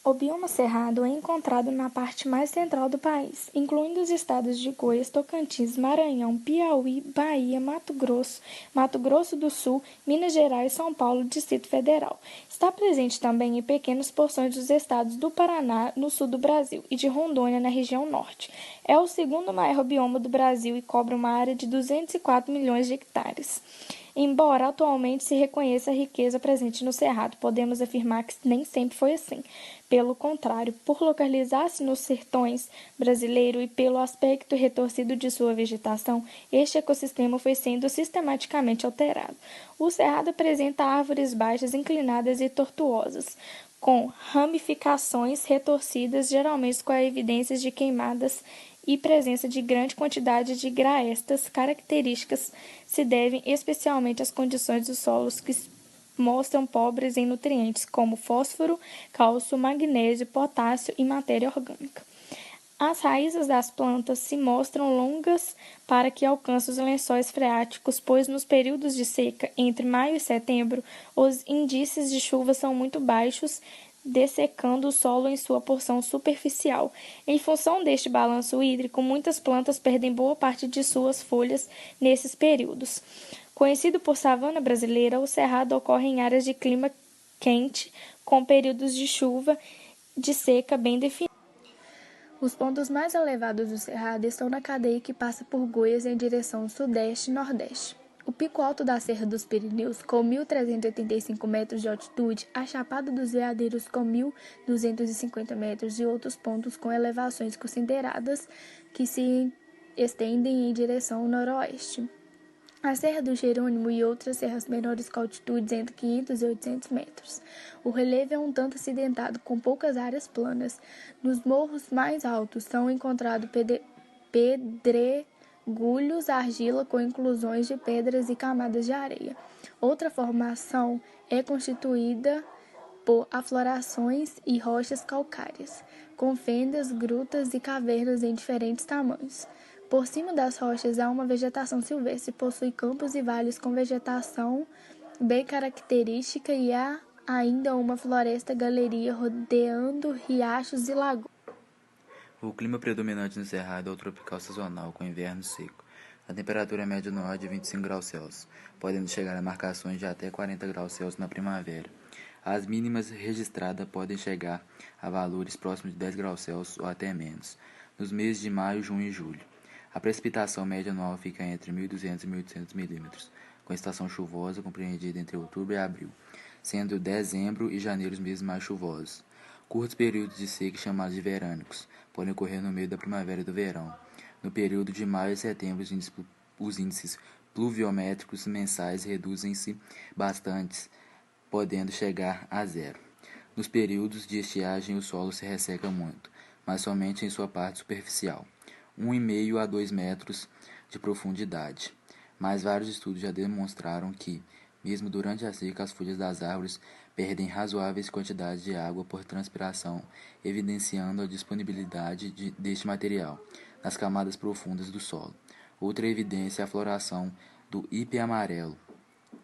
O bioma cerrado é encontrado na parte mais central do país, incluindo os estados de Goiás, Tocantins, Maranhão, Piauí, Bahia, Mato Grosso do Sul, Minas Gerais, São Paulo e Distrito Federal. Está presente também em pequenas porções dos estados do Paraná, no sul do Brasil, e de Rondônia, na região norte. É o segundo maior bioma do Brasil e cobre uma área de 204 milhões de hectares. Embora atualmente se reconheça a riqueza presente no Cerrado, podemos afirmar que nem sempre foi assim. Pelo contrário, por localizar-se nos sertões brasileiros e pelo aspecto retorcido de sua vegetação, este ecossistema foi sendo sistematicamente alterado. O Cerrado apresenta árvores baixas, inclinadas e tortuosas, com ramificações retorcidas, geralmente com evidências de queimadas e presença de grande quantidade de graestas. Características se devem especialmente às condições dos solos que mostram pobres em nutrientes como fósforo, cálcio, magnésio, potássio e matéria orgânica. As raízes das plantas se mostram longas para que alcancem os lençóis freáticos, pois nos períodos de seca, entre maio e setembro, os índices de chuva são muito baixos, dessecando o solo em sua porção superficial. Em função deste balanço hídrico, muitas plantas perdem boa parte de suas folhas nesses períodos. Conhecido por savana brasileira, o cerrado ocorre em áreas de clima quente, com períodos de chuva de seca bem definidos. Os pontos mais elevados do Cerrado estão na cadeia que passa por Goiás em direção sudeste e nordeste. O pico alto da Serra dos Pirineus, com 1.385 metros de altitude, a Chapada dos Veadeiros, com 1.250 metros, e outros pontos com elevações consideradas que se estendem em direção noroeste. A Serra do Jerônimo e outras serras menores com altitudes entre 500 e 800 metros. O relevo é um tanto acidentado, com poucas áreas planas. Nos morros mais altos são encontrados pedregulhos, argila com inclusões de pedras e camadas de areia. Outra formação é constituída por aflorações e rochas calcárias, com fendas, grutas e cavernas em diferentes tamanhos. Por cima das rochas há uma vegetação silvestre, possui campos e vales com vegetação bem característica e há ainda uma floresta galeria rodeando riachos e lagoas. O clima predominante no Cerrado é o tropical sazonal, com inverno seco. A temperatura média no ar é de 25 graus Celsius, podendo chegar a marcações de até 40 graus Celsius na primavera. As mínimas registradas podem chegar a valores próximos de 10 graus Celsius ou até menos, nos meses de maio, junho e julho. A precipitação média anual fica entre 1.200 e 1.800 milímetros, com estação chuvosa compreendida entre outubro e abril, sendo dezembro e janeiro os meses mais chuvosos. Curtos períodos de seca, chamados de verânicos, podem ocorrer no meio da primavera e do verão. No período de maio a setembro, os índices pluviométricos mensais reduzem-se bastante, podendo chegar a zero. Nos períodos de estiagem, o solo se resseca muito, mas somente em sua parte superficial, 1,5 a 2 metros de profundidade. Mas vários estudos já demonstraram que, mesmo durante a seca, as folhas das árvores perdem razoáveis quantidades de água por transpiração, evidenciando a disponibilidade deste material nas camadas profundas do solo. Outra evidência é a floração do ípê amarelo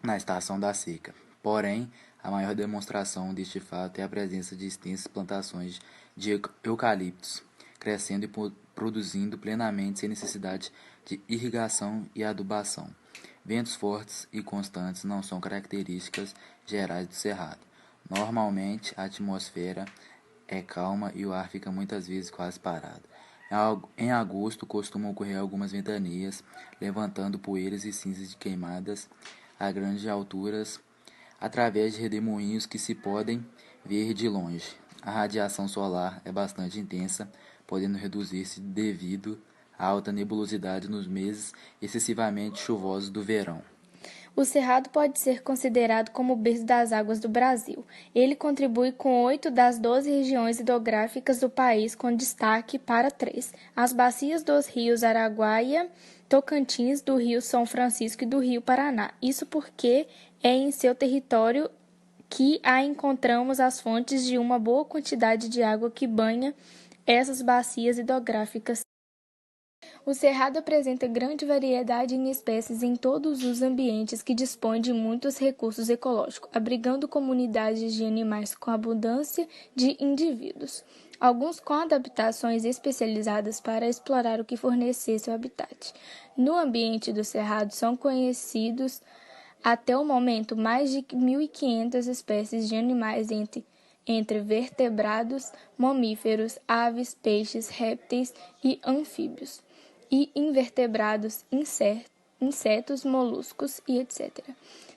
na estação da seca. Porém, a maior demonstração deste fato é a presença de extensas plantações de eucaliptos, crescendo e produzindo plenamente sem necessidade de irrigação e adubação. Ventos fortes e constantes não são características gerais do Cerrado. Normalmente, a atmosfera é calma e o ar fica muitas vezes quase parado. Em agosto, costumam ocorrer algumas ventanias, levantando poeiras e cinzas de queimadas a grandes alturas, através de redemoinhos que se podem ver de longe. A radiação solar é bastante intensa, podendo reduzir-se devido à alta nebulosidade nos meses excessivamente chuvosos do verão. O Cerrado pode ser considerado como o berço das águas do Brasil. Ele contribui com 8 das 12 regiões hidrográficas do país, com destaque para 3: as bacias dos rios Araguaia, Tocantins, do Rio São Francisco e do Rio Paraná. Isso porque é em seu território que encontramos as fontes de uma boa quantidade de água que banha essas bacias hidrográficas. O cerrado apresenta grande variedade em espécies em todos os ambientes que dispõem de muitos recursos ecológicos, abrigando comunidades de animais com abundância de indivíduos, alguns com adaptações especializadas para explorar o que fornecesse o habitat. No ambiente do cerrado são conhecidos até o momento mais de 1.500 espécies de animais entre vertebrados, mamíferos, aves, peixes, répteis e anfíbios, e invertebrados, insetos, moluscos e etc.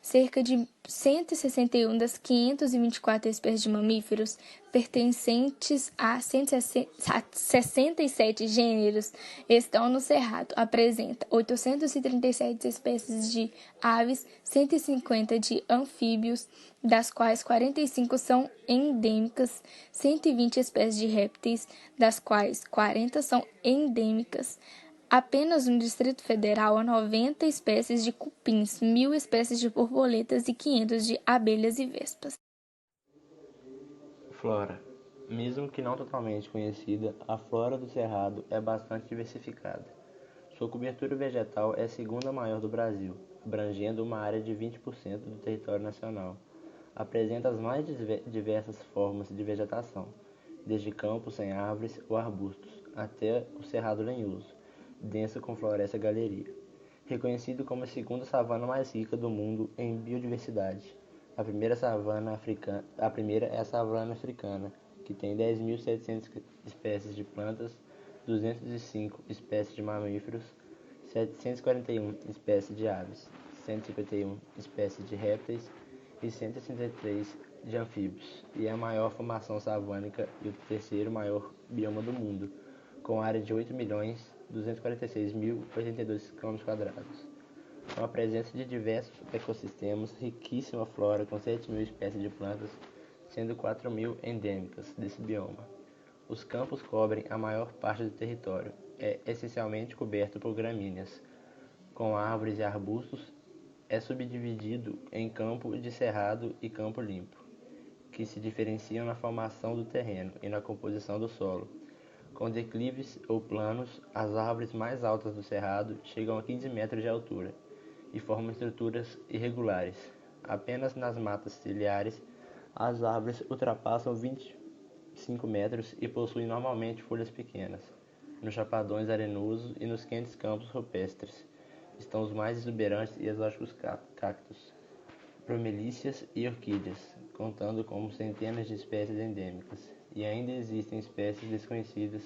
Cerca de 161 das 524 espécies de mamíferos pertencentes a 167 gêneros estão no cerrado. Apresenta 837 espécies de aves, 150 de anfíbios, das quais 45 são endêmicas, 120 espécies de répteis, das quais 40 são endêmicas. Apenas no Distrito Federal há 90 espécies de cupins, 1.000 espécies de borboletas e 500 de abelhas e vespas. Flora. Mesmo que não totalmente conhecida, a flora do Cerrado é bastante diversificada. Sua cobertura vegetal é a segunda maior do Brasil, abrangendo uma área de 20% do território nacional. Apresenta as mais diversas formas de vegetação, desde campos sem árvores ou arbustos, até o cerrado lenhoso, denso com floresta galeria. Reconhecido como a segunda savana mais rica do mundo em biodiversidade. A primeira é a savana africana, que tem 10.700 espécies de plantas, 205 espécies de mamíferos, 741 espécies de aves, 151 espécies de répteis e 163 de anfíbios, e é a maior formação savânica e o terceiro maior bioma do mundo, com área de 8.246.082 km², com a presença de diversos ecossistemas, riquíssima flora com 7.000 espécies de plantas, sendo 4.000 endêmicas desse bioma. Os campos cobrem a maior parte do território, é essencialmente coberto por gramíneas, com árvores e arbustos. É subdividido em campo de cerrado e campo limpo, que se diferenciam na formação do terreno e na composição do solo. Com declives ou planos, as árvores mais altas do cerrado chegam a 15 metros de altura e formam estruturas irregulares. Apenas nas matas ciliares, as árvores ultrapassam 25 metros e possuem normalmente folhas pequenas. Nos chapadões arenosos e nos quentes campos rupestres estão os mais exuberantes e exóticos cactos, bromelíceas e orquídeas, contando com centenas de espécies endêmicas, e ainda existem espécies desconhecidas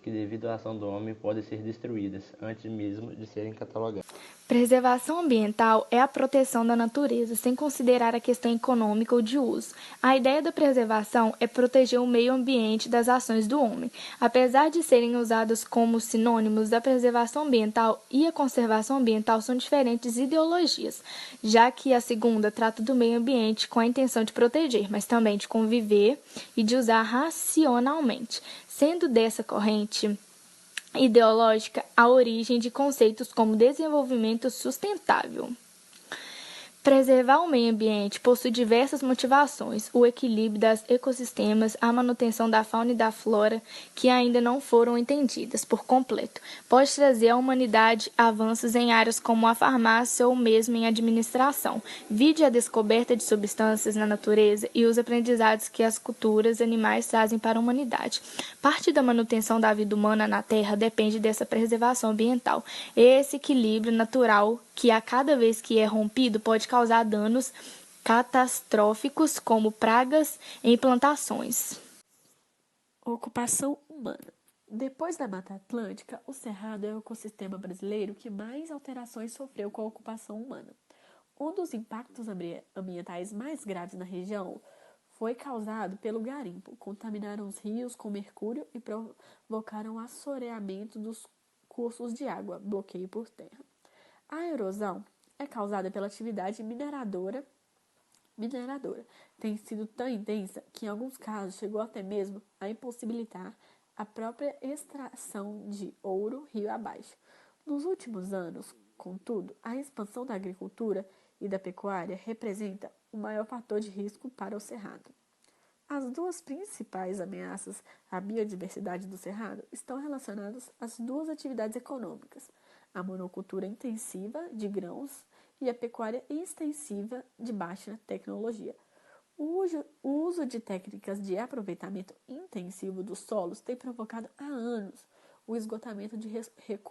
que, devido à ação do homem, podem ser destruídas antes mesmo de serem catalogadas. Preservação ambiental é a proteção da natureza, sem considerar a questão econômica ou de uso. A ideia da preservação é proteger o meio ambiente das ações do homem. Apesar de serem usados como sinônimos, a preservação ambiental e a conservação ambiental são diferentes ideologias, já que a segunda trata do meio ambiente com a intenção de proteger, mas também de conviver e de usar racionalmente. Sendo dessa corrente ideológica a origem de conceitos como desenvolvimento sustentável. Preservar o meio ambiente possui diversas motivações: o equilíbrio dos ecossistemas, a manutenção da fauna e da flora, que ainda não foram entendidas por completo. Pode trazer à humanidade avanços em áreas como a farmácia ou mesmo em administração. Vide a descoberta de substâncias na natureza e os aprendizados que as culturas animais trazem para a humanidade. Parte da manutenção da vida humana na Terra depende dessa preservação ambiental. Esse equilíbrio natural, que a cada vez que é rompido, pode causar danos catastróficos como pragas em plantações. Ocupação humana. Depois da Mata Atlântica, o Cerrado é o ecossistema brasileiro que mais alterações sofreu com a ocupação humana. Um dos impactos ambientais mais graves na região foi causado pelo garimpo. Contaminaram os rios com mercúrio e provocaram assoreamento dos cursos de água, bloqueio por terra. A erosão é causada pela atividade mineradora. Tem sido tão intensa que, em alguns casos, chegou até mesmo a impossibilitar a própria extração de ouro rio abaixo. Nos últimos anos, contudo, a expansão da agricultura e da pecuária representa o maior fator de risco para o cerrado. As duas principais ameaças à biodiversidade do Cerrado estão relacionadas às duas atividades econômicas, a monocultura intensiva de grãos e a pecuária extensiva de baixa tecnologia. O uso de técnicas de aproveitamento intensivo dos solos tem provocado há anos o esgotamento de recursos